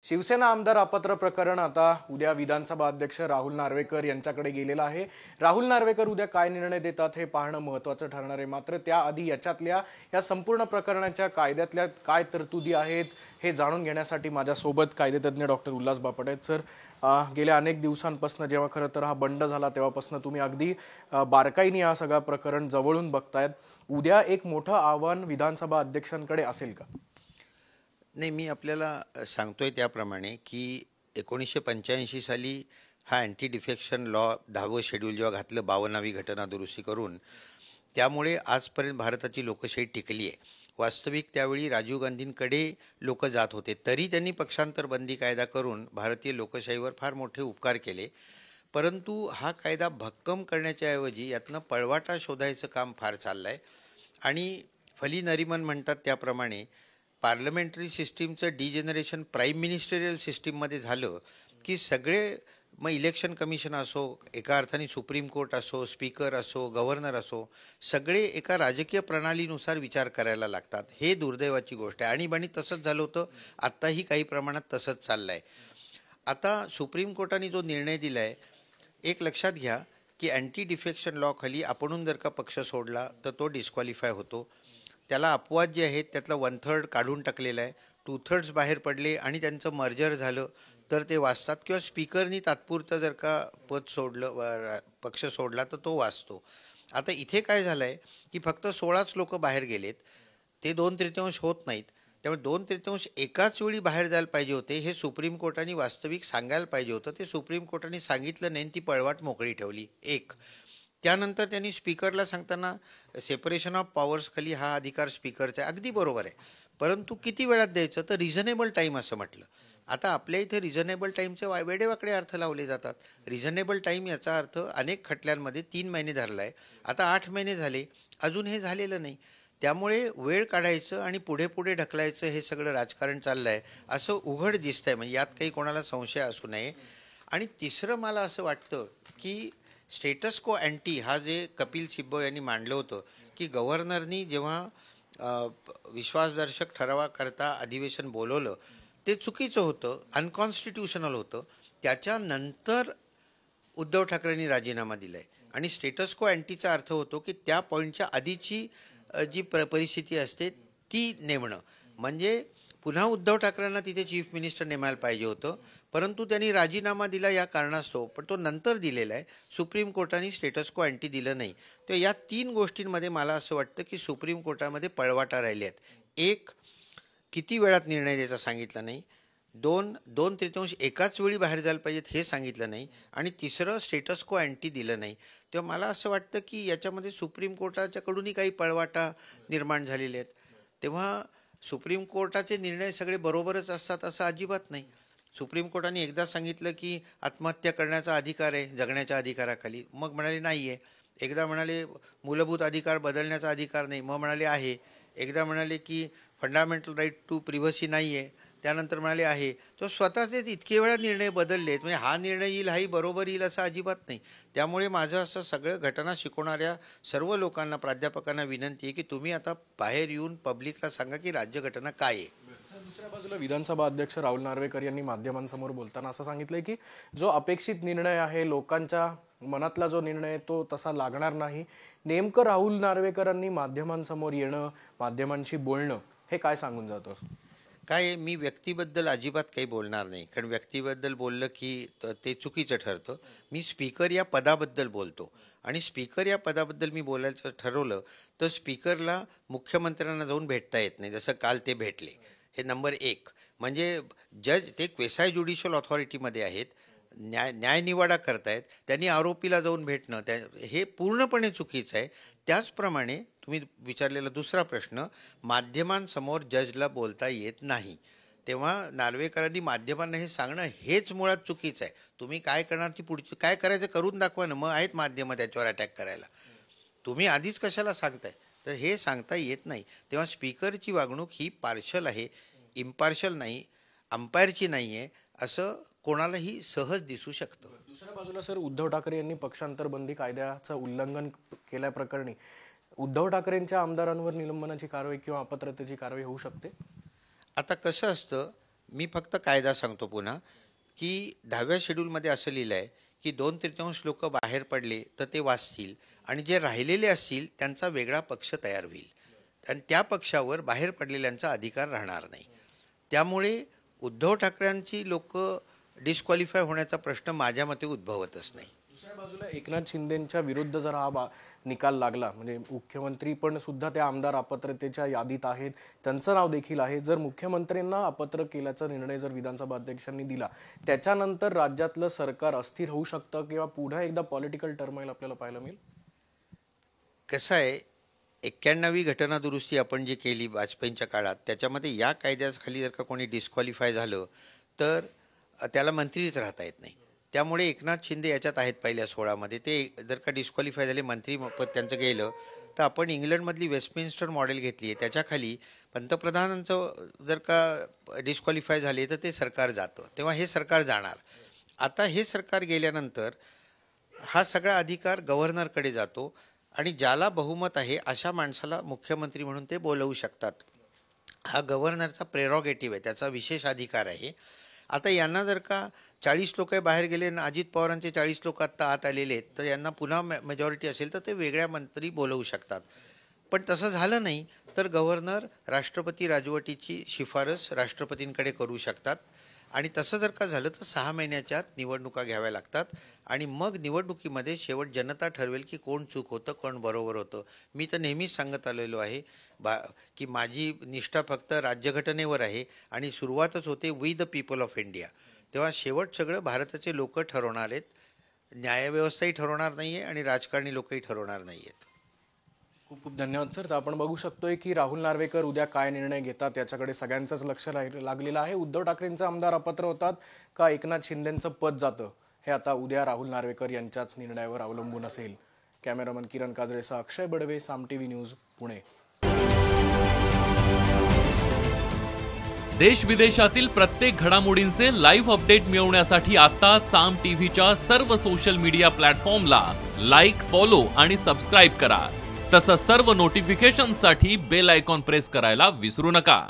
शिवसेना आमदार अपात्र प्रकरण आता उद्या विधानसभा अध्यक्ष राहुल नार्वेकर यांच्याकडे गेलेलं आहे। राहुल नार्वेकर उद्या काय निर्णय देतात हे पाहणं महत्त्वाचं ठरणार आहे। मात्र त्याआधी याच्यातल्या या संपूर्ण प्रकरणाच्या कायद्यातल्या काय तरतुदी आहेत हे जाणून घेण्यासाठी माझ्यासोबत कायदेतज्ञ डॉक्टर उल्हास बापट आहेत। सर, गेल्या अनेक दिवसांपासून जेव्हा खरं तर हा बंड झाला तेव्हापासून तुम्ही अगदी बारकाईने हा सगळा प्रकरण जवळून बघतायत। उद्या एक मोठं आव्हान विधानसभा अध्यक्षांकडे असेल का? नाही, मी आपल्याला सांगतोय त्याप्रमाणे की 1985 साली हा अँटी डिफेक्शन लॉ 10वं शेड्यूल जेव्हा घातलं 52वी घटना दुरुस्ती करून, त्यामुळे आजपर्यंत भारताची लोकशाही टिकली आहे। वास्तविक त्यावेळी राजीव गांधींकडे लोक जात होते, तरी त्यांनी पक्षांतर बंदी कायदा करून भारतीय लोकशाहीवर फार मोठे उपकार केले। परंतु हा कायदा भक्कम करण्याच्या ऐवजी यातनं पळवाटा शोधायचं काम फार चाललं आहे। आणि फली नरिमन म्हणतात त्याप्रमाणे पार्लमेंटरी सिस्टीमचं डिजेनरेशन प्राईम मिनिस्टेरियल सिस्टीममध्ये झालं की सगळे, मग इलेक्शन कमिशन असो, एका अर्थाने सुप्रीम कोर्ट असो, स्पीकर असो, गव्हर्नर असो, सगळे एका राजकीय प्रणालीनुसार विचार करायला लागतात। हे दुर्दैवाची गोष्ट आहे। आणीबाणी तसंच झालं होतं, आत्ताही काही प्रमाणात तसंच चाललं आहे। आता सुप्रीम कोर्टाने जो निर्णय दिला आहे, एक लक्षात घ्या की अँटी डिफेक्शन लॉ खाली आपणून जर का पक्ष सोडला तर तो डिस्क्वालिफाय होतो। त्याला अपवाद जे आहेत त्यातलं 1/3 काढून टाकलेलं आहे, 2/3 बाहेर पडले आणि त्यांचं मर्जर झालं तर ते वाचतात, किंवा स्पीकरनी तात्पुरतं जर का पद सोडलं, पक्ष सोडला तर तो वाचतो। आता इथे काय झालं आहे की फक्त 16च लोक बाहेर गेलेत, ते 2/3 होत नाहीत। त्यामुळे 2/3 एकाच वेळी बाहेर जायला पाहिजे होते, हे सुप्रीम कोर्टाने वास्तविक सांगायला पाहिजे होतं। ते सुप्रीम कोर्टाने सांगितलं नाही, ती पळवाट मोकळी ठेवली। एक, त्यानंतर त्यांनी स्पीकरला सांगताना सेपरेशन ऑफ पॉवर्स खाली हा अधिकार स्पीकरचा आहे, अगदी बरोबर आहे, परंतु किती वेळात द्यायचं तर रिझनेबल टाईम असं म्हटलं। आता आपल्या इथे रिझनेबल टाईमचे वेडेवाकडे अर्थ लावले जातात। रिझनेबल टाईम याचा अर्थ अनेक खटल्यांमध्ये 3 महिने धरला आहे, आता 8 महिने झाले, अजून हे झालेलं नाही। त्यामुळे वेळ काढायचं आणि पुढे पुढे ढकलायचं हे सगळं राजकारण चाललं आहे असं उघड दिसतंय, म्हणजे यात काही कोणाला संशय असू नये। आणि तिसरं मला असं वाटतं की स्टेटस को अँटी हा जे कपिल सिब्बल यांनी मांडलं होतं की गव्हर्नरनी जेव्हा विश्वासदर्शक ठरावाकरता अधिवेशन बोलवलं ते चुकीचं होतं, अनकॉन्स्टिट्यूशनल होतं। त्याच्यानंतर उद्धव ठाकरेंनी राजीनामा दिला आहे आणि स्टेटस को अँटीचा अर्थ होतो की त्या पॉईंटच्या आधीची जी परिस्थिती असते ती नेमणं, म्हणजे पुन्हा उद्धव ठाकरेंना तिथे चीफ मिनिस्टर नेमायला पाहिजे होतं, परंतु त्यांनी राजीनामा दिला या कारणास्तव, पण तो नंतर दिलेला आहे। सुप्रीम कोर्टाने स्टेटस को अँटी दिलं नाही। तर या 3 गोष्टींमध्ये मला असं वाटतं की सुप्रीम कोर्टामध्ये पळवाटा राहिले आहेत। एक, किती वेळात निर्णय द्यायचा सांगितलं नाही। 2/3 एकाच वेळी बाहेर जायला पाहिजेत हे सांगितलं नाही। आणि तिसरं, स्टेटस को अँटी दिलं नाही। तेव्हा मला असं वाटतं की याच्यामध्ये सुप्रीम कोर्टाच्याकडूनही काही पळवाटा निर्माण झालेले आहेत। तेव्हा सुप्रीम कोर्टाचे निर्णय सगळे बरोबरच असतात असं अजिबात नाही। सुप्रीम कोर्टाने एकदा सांगितलं की आत्महत्या करण्याचा अधिकार आहे जगण्याच्या अधिकाराखाली, मग म्हणाले नाही आहे। एकदा म्हणाले मूलभूत अधिकार बदलण्याचा अधिकार नाही, मग म्हणाले आहे। एकदा म्हणाले की फंडामेंटल राईट टू प्रिव्हसी नाही आहे, त्यानंतर म्हणाले आहे। तो स्वतःचेच इतके वेळा निर्णय बदललेत, म्हणजे हा निर्णय येईल हाही बरोबर येईल असं अजिबात नाही। त्यामुळे माझं असं सगळं घटना शिकवणाऱ्या सर्व लोकांना, प्राध्यापकांना विनंती आहे की तुम्ही आता बाहेर येऊन पब्लिकला सांगा की राज्यघटना काय आहे। दुसऱ्या बाजूला विधानसभा अध्यक्ष राहुल नार्वेकर यांनी माध्यमांसमोर बोलताना असं सांगितलंय की जो अपेक्षित निर्णय आहे, लोकांच्या मनातला जो निर्णय तो तसा लागणार नाही। नेमकं राहुल नार्वेकरांनी माध्यमांसमोर येणं, माध्यमांशी बोलणं हे काय सांगून जातं? काय, मी व्यक्तीबद्दल अजिबात काही बोलणार नाही, कारण व्यक्तीबद्दल बोललं की ते चुकीचं ठरतं। मी स्पीकर या पदाबद्दल बोलतो, आणि स्पीकर या पदाबद्दल मी बोलायचं ठरवलं तर स्पीकरला मुख्यमंत्र्यांना जाऊन भेटता येत नाही, जसं काल ते भेटले। हे नंबर 1, म्हणजे जज ते क्वेसाय ज्युडिशियल ऑथॉरिटीमध्ये आहेत, न्यायनिवाडा करतायत, त्यांनी आरोपीला जाऊन भेटणं हे पूर्णपणे चुकीचं आहे। त्याचप्रमाणे तुम्ही विचारलेला दुसरा प्रश्न, माध्यमांसमोर जजला बोलता येत नाही, तेव्हा नार्वेकरांनी माध्यमांना हे सांगणं हेच मुळात चुकीचं आहे। तुम्ही काय करणार ती पुढची काय करायचं करून दाखवा ना, मग आहेत माध्यमं त्याच्यावर अटॅक करायला, तुम्ही आधीच कशाला सांगताय? तर हे सांगता येत नाही। तेव्हा स्पीकरची वागणूक ही पार्शल आहे, इम्पार्शल नाही, अंपायरची नाही आहे असं कोणालाही सहज दिसू शकतं। दुसऱ्या बाजूला सर, उद्धव ठाकरे यांनी पक्षांतर बंदी कायद्याचं उल्लंघन केल्याप्रकरणी उद्धव ठाकरेंच्या आमदारांवर निलंबनाची कारवाई किंवा अपात्रतेची कारवाई होऊ शकते? आता कसं असतं मी फक्त कायदा सांगतो पुन्हा, की 10व्या शेड्यूलमध्ये असं लिहिलं आहे की 2/3 लोक बाहेर पडले तर ते वाचतील आणि जे राहिलेले असतील त्यांचा वेगळा पक्ष तयार होईल आणि त्या पक्षावर बाहेर पडलेल्यांचा अधिकार राहणार नाही. त्यामुळे उद्धव ठाकरेंची लोक डिस्क्वालिफाय होण्याचा प्रश्न माझ्या मते उद्भवतच नाही. दुसऱ्या बाजूला एकनाथ शिंदेच्या विरुद्ध जर हा निकाल लागला, म्हणजे मुख्यमंत्री पण सुद्धा त्या आमदार अपात्रतेच्या यादीत आहेत, त्यांचं नाव देखील आहे. जर मुख्यमंत्र्यांना अपात्र केल्याचा निर्णय जर विधानसभा अध्यक्षांनी दिला, त्याच्यानंतर राज्यातलं सरकार अस्थिर होऊ शकतं किंवा पुन्हा एकदा पॉलिटिकल टर्मोइल आपल्याला पाहायला मिळेल. कसं आहे, 91वी घटना दुरुस्ती आपण जी केली वाजपेयींच्या काळात, त्याच्यामध्ये या कायद्याखाली जर का कोणी डिस्क्वालिफाय झालं तर त्याला मंत्रीच राहता येत नाही. त्यामुळे एकनाथ शिंदे याच्यात आहेत पहिल्या 16मध्ये. ते जर का डिस्क्वालिफाय झाले, मंत्रीपद त्यांचं गेलं, तर आपण इंग्लंडमधली वेस्टमिन्स्टर मॉडेल घेतली आहे, त्याच्याखाली पंतप्रधानांचं जर का डिस्क्वालिफाय झाले तर ते सरकार जातं, तेव्हा हे सरकार जाणार. आता हे सरकार गेल्यानंतर हा सगळा अधिकार गव्हर्नरकडे जातो आणि ज्याला बहुमत आहे अशा माणसाला मुख्यमंत्री म्हणून ते बोलवू शकतात. हा गव्हर्नरचा प्रेरॉगेटिव्ह आहे, त्याचा विशेष अधिकार आहे. आता यांना जर का 40 लोक बाहेर गेले आणि अजित पवारांचे 40 लोक आत्ता आत आलेले आहेत, तर यांना पुन्हा मेजॉरिटी असेल तर ते वेगळ्या मंत्री बोलवू शकतात. पण तसं झालं नाही तर गव्हर्नर राष्ट्रपती राजवटीची शिफारस राष्ट्रपतींकडे करू शकतात आणि तसं जर का झालं तर 6 महिन्याच्या आत निवडणुका घ्याव्या लागतात आणि मग निवडणुकीमध्ये शेवट जनता ठरवेल की कोण चूक होतं, कोण बरोबर होतं. मी तर नेहमीच सांगत आलेलो आहे की माझी निष्ठा फक्त राज्यघटनेवर आहे आणि सुरुवातच होते we the people of India. तेव्हा शेवट सगळं भारताचे लोक ठरवणार आहेत. न्यायव्यवस्थाही ठरवणार नाही आहे आणि राजकारणी लोकही ठरवणार नाही आहेत. खूप खूप धन्यवाद सर. तर आपण बघू शकतोय की राहुल नार्वेकर उद्या काय निर्णय घेतात याच्याकडे सगळ्यांचंच लक्ष लागलेलं आहे. उद्धव ठाकरेंचे आमदार अपात्र होतात का एकनाथ शिंदेंचं पद जातं, हे आता उद्या राहुल नार्वेकर यांच्याच निर्णयावर अवलंबून असेल. कॅमेरामन किरण काजळेसह अक्षय बडवे, साम टीव्ही न्यूज, पुणे. देश विदेशातील प्रत्येक घडामोडींचे लाईव्ह अपडेट मिळवण्यासाठी आता साम टीव्हीच्या सर्व सोशल मीडिया प्लॅटफॉर्मला लाईक, फॉलो आणि सबस्क्राईब करा. तसंच सर्व नोटिफिकेशनसाठी बेल आयकॉन प्रेस करायला विसरू नका.